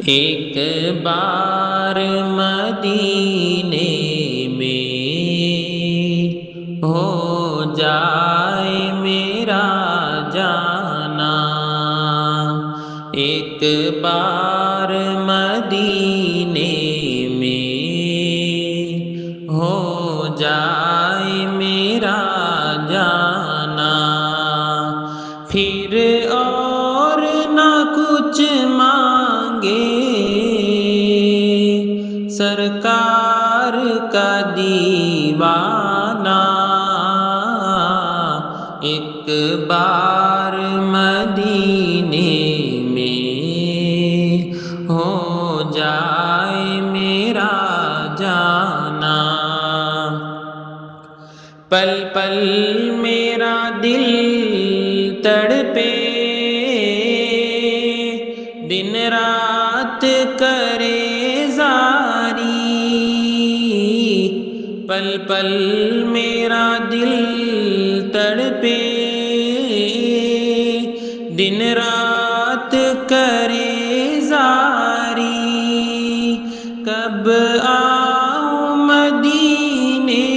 ایک بار مدینے میں ہو جائے میرا جانا، ایک بار مدینے میں ہو جائے میرا جانا، پھر اور نہ کچھ مانگے سرکار کا دیوانہ، ایک بار مدینے میں ہو جائے میرا جانا، پل پل میرا دل تڑپے دن رات کرے زاری، پل پل میرا دل تڑپے دن رات کرے زاری، کب آؤں مدینے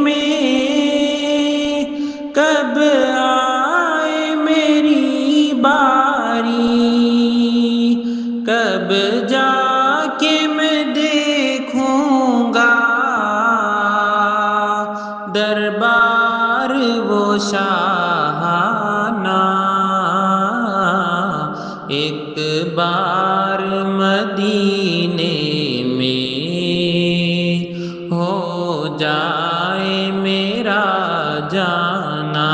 میں، کب آئے میری باری، کب جا کے میں دیکھوں گا دربار وہ شاہانہ، ایک بار مدینے میں ہو جائے میرا جانا،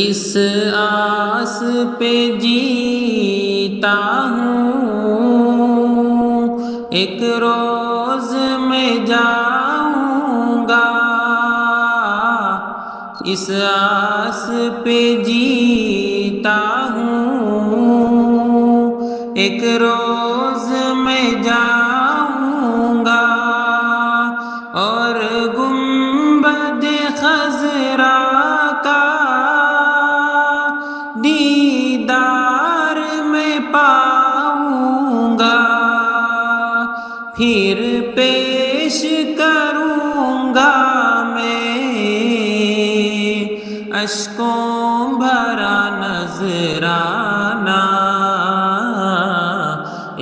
اس آس پہ جیتا ہوں ایک روز میں جاؤں گا، اس آس پہ جیتا ہوں ایک روز میں جاؤں گا، اور گنبد خضرا کا دیدار میں پاؤں گا، پھر پیش کروں گا میں اشکوں بھرا نذرانہ،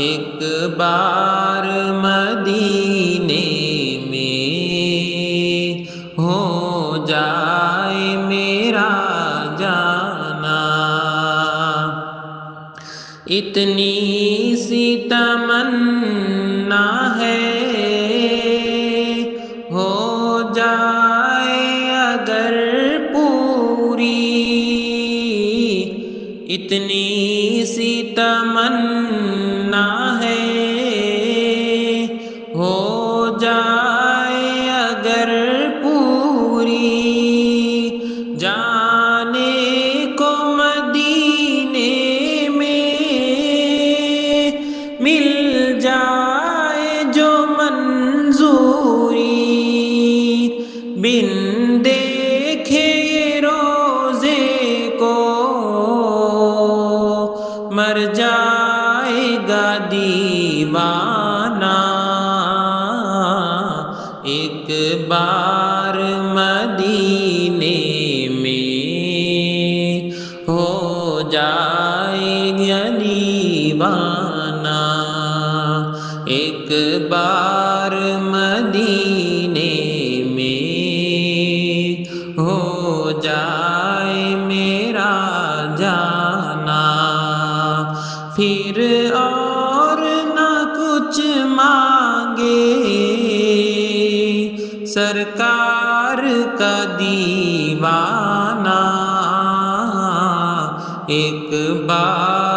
ایک بار مدینے میں ہو جائے میرا جانا، اتنی سی تمنا ہے ہو جائے اگر پوری، اتنی سی تمنا ہے ہو جائے اگر پوری، جانے کو مدینے میں مل جائے جو منظوری، بن دیکھے روزے کو مر جائے گا دیوانہ، ایک بار مدینے میں ہو جائے گا دیوانہ، ایک بار مدینے میں ہو جائے میرا جانا، پھر اور نہ کچھ مانگے سرکار کا دیوانہ، ایک بار